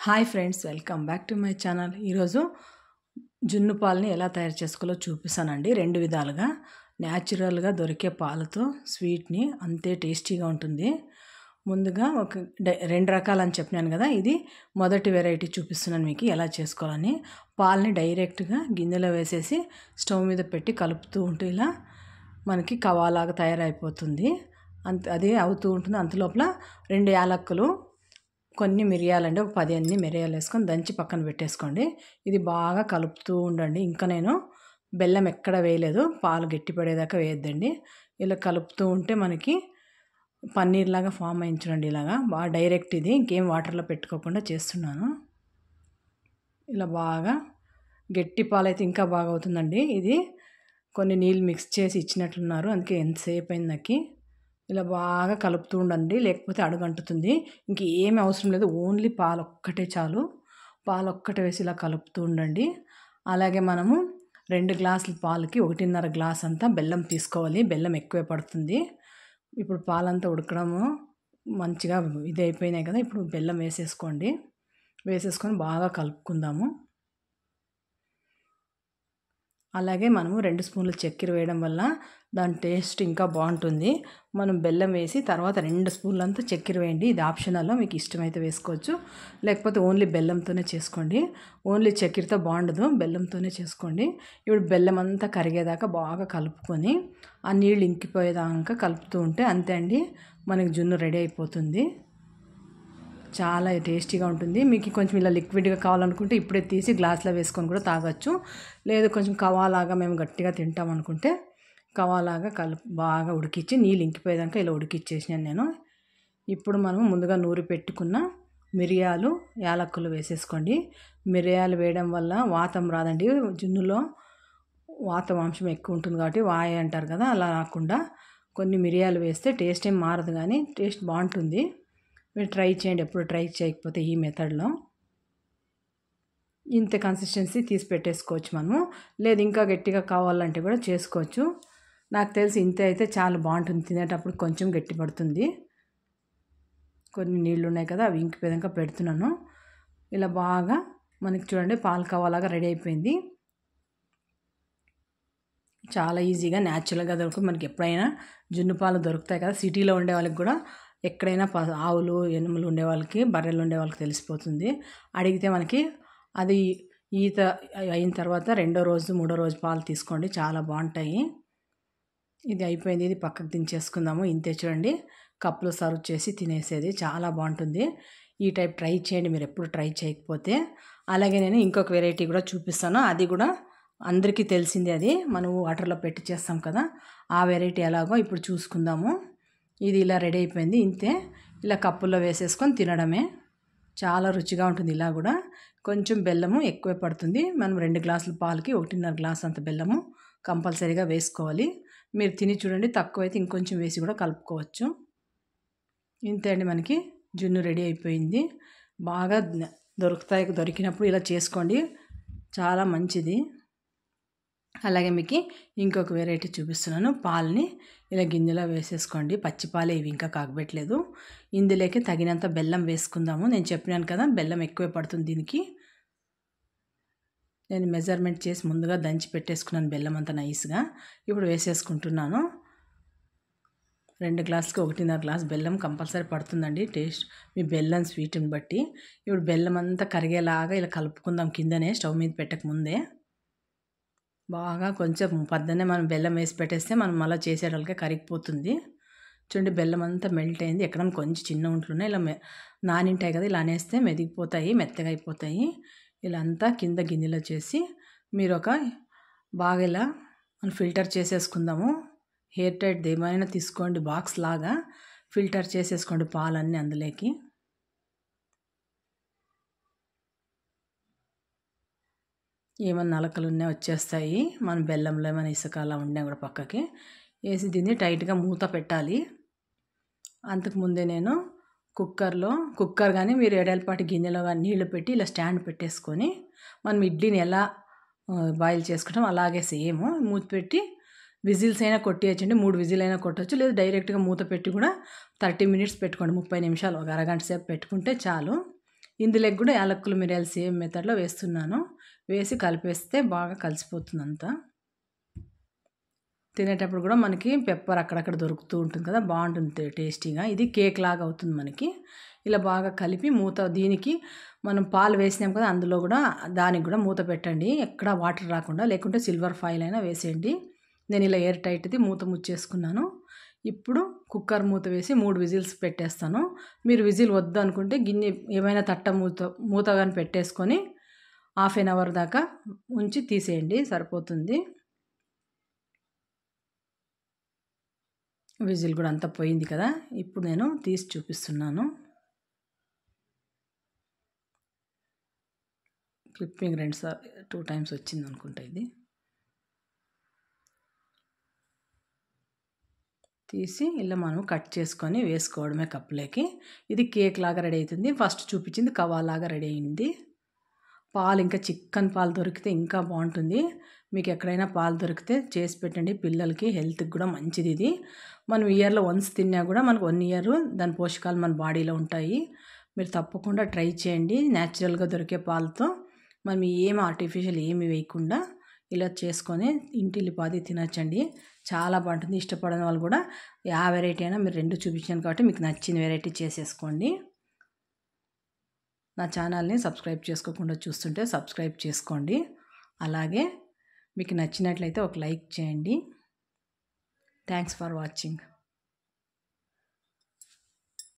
Hi friends, welcome back to my channel. ఈరోజు జున్ను పాలని ఎలా తయారు చేసుకోవాలో చూపిస్తానండి. రెండు విధాలుగా న్యాచురల్గా దొరికే పాలతో స్వీట్ని అంతే టేస్టీగా ఉంటుంది. ముందుగా రెండు రకాలని చెప్పినాను కదా, ఇది మొదటి వెరైటీ చూపిస్తున్నాను మీకు ఎలా చేసుకోవాలని. పాలని డైరెక్ట్గా గిన్నెలో వేసేసి స్టవ్ మీద పెట్టి కలుపుతూ ఉంటే ఇలా మనకి కవాలాగా తయారైపోతుంది. అదే అవుతూ ఉంటుంది. అంతలోపల 2 యాలక్కులు, కొన్ని మిరియాలండి, ఒక 10 అన్ని మిరియాలు వేసుకొని దంచి పక్కన పెట్టేసుకోండి. ఇది బాగా కలుపుతూ ఉండండి. ఇంకా నేను బెల్లం ఎక్కడ వేయలేదు, పాలు గట్టిపడేదాకా వేయద్దండి. ఇలా కలుపుతూ ఉంటే మనకి పన్నీర్ లాగా ఫామ్ అయింది చూడండి. ఇలాగా బాగా డైరెక్ట్, ఇది ఇంకేం వాటర్లో పెట్టుకోకుండా చేస్తున్నాను. ఇలా బాగా గట్టి పాలు అయితే ఇంకా బాగా అవుతుందండి. ఇది కొన్ని నీళ్ళు మిక్స్ చేసి ఇచ్చినట్లున్నారు, అందుకే ఎంతసేపు అయింది నాకు. ఇలా బాగా కలుపుతూ ఉండండి, లేకపోతే అడుగంటుతుంది. ఇంకేమీ అవసరం లేదు, ఓన్లీ పాలు ఒక్కటే చాలు. పాలు ఒక్కటే వేసి ఇలా కలుపుతూ ఉండండి. అలాగే మనము 2 గ్లాసుల పాలకి 1.5 గ్లాస్ అంతా బెల్లం తీసుకోవాలి. బెల్లం ఎక్కువే పడుతుంది. ఇప్పుడు పాలంతా ఉడకడము మంచిగా ఇది అయిపోయినాయి కదా, ఇప్పుడు బెల్లం వేసేసుకొని బాగా కలుపుకుందాము. అలాగే మనము 2 స్పూన్ల చక్కెర వేయడం వల్ల దాని టేస్ట్ ఇంకా బాగుంటుంది. మనం బెల్లం వేసి తర్వాత 2 స్పూన్లంతా చక్కెర వేయండి. ఇది ఆప్షనల్, మీకు ఇష్టమైతే వేసుకోవచ్చు, లేకపోతే ఓన్లీ బెల్లంతోనే చేసుకోండి. ఓన్లీ చక్కెరతో బాగుండదు, బెల్లంతోనే చేసుకోండి. ఇప్పుడు బెల్లం అంతా కరిగేదాకా బాగా కలుపుకొని ఆ నీళ్ళు ఇంకిపోయేదాకా కలుపుతూ ఉంటే అంతే అండి, మనకి జున్ను రెడీ అయిపోతుంది. చాలా టేస్టీగా ఉంటుంది. మీకు కొంచెం ఇలా లిక్విడ్గా కావాలనుకుంటే ఇప్పుడే తీసి గ్లాస్లో వేసుకొని కూడా తాగొచ్చు. లేదు కొంచెం కవాలాగా మేము గట్టిగా తింటాం అనుకుంటే కవాలాగా బాగా ఉడికించి నీళ్ళు ఇంకిపోయేదాకా ఇలా ఉడికిచ్చేసినాను నేను. ఇప్పుడు మనం ముందుగా నూరి పెట్టుకున్న మిరియాలు, యాలక్కులు వేసేసుకోండి. మిరియాలు వేయడం వల్ల వాతం రాదండి. జున్నులో వాతం అంశం ఎక్కువ ఉంటుంది కాబట్టి వాయి అంటారు కదా, అలా రాకుండా కొన్ని మిరియాలు వేస్తే టేస్ట్ ఏం మారదు, కానీ టేస్ట్ బాగుంటుంది. మీరు ట్రై చేయండి, ఎప్పుడు ట్రై చేయకపోతే ఈ మెథడ్లో. ఇంత కన్సిస్టెన్సీ తీసి పెట్టేసుకోవచ్చు మనము. లేదు ఇంకా గట్టిగా కావాలంటే కూడా చేసుకోవచ్చు. నాకు తెలిసి ఇంత అయితే చాలా బాగుంటుంది. తినేటప్పుడు కొంచెం గట్టి పడుతుంది. కొన్ని నీళ్ళు ఉన్నాయి కదా, అవి ఇంకిపోయాక పెడుతున్నాను. ఇలా బాగా మనకి చూడండి పాలు కావాలాగా రెడీ అయిపోయింది. చాలా ఈజీగా న్యాచురల్గా దొరుకుతుంది. మనకి ఎప్పుడైనా జున్ను పాలు దొరుకుతాయి కదా, సిటీలో ఉండే వాళ్ళకి కూడా ఎక్కడైనా ఆవులు, ఎనుములు ఉండే వాళ్ళకి, బర్రెలు ఉండే వాళ్ళకి తెలిసిపోతుంది. అడిగితే మనకి అది ఈత అయిన తర్వాత 2వ రోజు 3వ రోజు పాలు తీసుకోండి, చాలా బాగుంటాయి. ఇది అయిపోయింది, ఇది పక్కకు దించేసుకుందాము. ఇంతే చూడండి, కప్పులో సర్వ్ చేసి తినేసేది చాలా బాగుంటుంది. ఈ టైప్ ట్రై చేయండి మీరు ఎప్పుడు ట్రై చేయకపోతే. అలాగే నేను ఇంకొక వెరైటీ కూడా చూపిస్తాను, అది కూడా అందరికీ తెలిసిందే. అది మనం వాటర్లో పెట్టి చేస్తాం కదా, ఆ వెరైటీ ఎలాగో ఇప్పుడు చూసుకుందాము. ఇది ఇలా రెడీ అయిపోయింది. ఇంతే, ఇలా కప్పుల్లో వేసేసుకొని తినడమే. చాలా రుచిగా ఉంటుంది. ఇలా కూడా కొంచెం బెల్లము ఎక్కువే పడుతుంది. మనం 2 గ్లాసుల పాలకి 1.5 గ్లాస్ అంత బెల్లము కంపల్సరీగా వేసుకోవాలి. మీరు తిని చూడండి, తక్కువైతే ఇంకొంచెం వేసి కూడా కలుపుకోవచ్చు. ఇంతే అండి, మనకి జున్ను రెడీ అయిపోయింది. బాగా దొరికినప్పుడు ఇలా చేసుకోండి, చాలా మంచిది. అలాగే మీకు ఇంకొక వెరైటీ చూపిస్తున్నాను. పాలని ఇలా గిన్నెలో వేసేసుకోండి. పచ్చిపాలే ఇవి, ఇంకా కాగబెట్టలేదు. ఇందులోకి తగినంత బెల్లం వేసుకుందాము. నేను చెప్పినాను కదా, బెల్లం ఎక్కువే పడుతుంది దీనికి. నేను మెజర్మెంట్ చేసి ముందుగా దంచి పెట్టేసుకున్నాను బెల్లం అంతా నైస్గా. ఇప్పుడు వేసేసుకుంటున్నాను. 2 గ్లాసులకి 1.5 గ్లాస్ బెల్లం కంపల్సరీ పడుతుందండి, టేస్ట్ మీ బెల్లం స్వీట్ని బట్టి. ఇప్పుడు బెల్లం అంతా కరిగేలాగా ఇలా కలుపుకుందాం కిందనే, స్టవ్ మీద పెట్టక ముందే. బాగా కొంచెం పద్దనే మనం బెల్లం వేసి పెట్టేస్తే మనం మళ్ళీ చేసేటోళ్ళకే కరిగిపోతుంది. చూడండి, బెల్లం అంతా మెల్ట్ అయింది. ఎక్కడైనా కొంచెం చిన్న ఉంటున్నాయి, ఇలా నానింటాయి కదా, ఇలా అనేస్తే మెదిగిపోతాయి, మెత్తగా అయిపోతాయి. ఇలా అంతా కింద గిన్నెలో చేసి మీరు బాగా ఇలా మనం ఫిల్టర్ చేసేసుకుందాము. హెయిర్ టైట్ ఏమైనా తీసుకోండి, బాక్స్ లాగా ఫిల్టర్ చేసేసుకోండి పాలన్నీ అందులోకి. ఏమన్నా నలకలు ఉన్నా వచ్చేస్తాయి. మన బెల్లంలో ఏమైనా ఇసుక అలా ఉన్నా కూడా పక్కకి వేసి దీన్ని టైట్గా మూత పెట్టాలి. అంతకుముందే నేను కుక్కర్ కానీ మీరు ఎడల్పాటి గిన్నెలో కానీ నీళ్లు పెట్టి ఇలా స్టాండ్ పెట్టేసుకొని మనం ఇడ్లీని ఎలా బాయిల్ చేసుకుంటాం అలాగే సేమ్ మూత పెట్టి విజిల్స్ అయినా కొట్టేయచ్చండి. 3 విజిల్ అయినా కొట్టచ్చు, లేదు డైరెక్ట్గా మూత పెట్టి కూడా 30 మినిట్స్ పెట్టుకోండి. 30 నిమిషాలు, ఒక అరగంట సేపు పెట్టుకుంటే చాలు. ఇందులోకి కూడా యాలక్కులు మిరియాలు సేమ్ మెథడ్లో వేస్తున్నాను. వేసి కలిపేస్తే బాగా కలిసిపోతుంది అంతా. తినేటప్పుడు కూడా మనకి పెప్పర్ అక్కడక్కడ దొరుకుతూ ఉంటుంది కదా, బాగుంటుంది టేస్టీగా. ఇది కేక్ లాగా అవుతుంది మనకి. ఇలా బాగా కలిపి మూత, దీనికి మనం పాలు వేసినాం కదా, అందులో కూడా దానికి కూడా మూత పెట్టండి, ఎక్కడ వాటర్ రాకుండా. లేకుంటే సిల్వర్ ఫాయిల్ అయినా వేసేయండి. నేను ఇలా ఎయిర్ టైట్ది మూత ముచ్చేసుకున్నాను. ఇప్పుడు కుక్కర్ మూత వేసి 3 విజిల్స్ పెట్టేస్తాను. మీరు విజిల్ వద్దు అనుకుంటే గిన్నె ఏమైనా తట్ట మూత కానీ పెట్టేసుకొని ½ an hour దాకా ఉంచి తీసేయండి, సరిపోతుంది. విజిల్ కూడా అంతా పోయింది కదా. ఇప్పుడు నేను తీసి చూపిస్తున్నాను. క్లిప్పింగ్ 2 times వచ్చింది అనుకుంటా. ఇది తీసి ఇలా మనం కట్ చేసుకొని వేసుకోవడమే కప్పులోకి. ఇది కేక్ లాగా రెడీ అవుతుంది. ఫస్ట్ చూపించింది కవా లాగా రెడీ అయింది. పాలు ఇంకా చిక్కని పాలు దొరికితే ఇంకా బాగుంటుంది. మీకు ఎక్కడైనా పాలు దొరికితే చేసి పెట్టండి పిల్లలకి, హెల్త్కి కూడా మంచిది. ఇది మనం ఇయర్లో వన్స్ తిన్నా కూడా మనకు 1 year దాని పోషకాలు మన బాడీలో ఉంటాయి. మీరు తప్పకుండా ట్రై చేయండి. న్యాచురల్గా దొరికే పాలతో మనం ఏమి ఆర్టిఫిషియల్ ఏమి వేయకుండా ఇలా చేసుకొని ఇంటిల్లిపాది తినచ్చండి. చాలా బాగుంటుంది. ఇష్టపడని వాళ్ళు కూడా వెరైటీ అయినా, మీరు 2 చూపించాను కాబట్టి మీకు నచ్చిన వెరైటీ చేసేసుకోండి. నా ఛానల్ని సబ్స్క్రైబ్ చేసుకోకుండా చూస్తుంటే సబ్స్క్రైబ్ చేసుకోండి. అలాగే మీకు నచ్చినట్లయితే ఒక లైక్ చేయండి. Thanks for watching.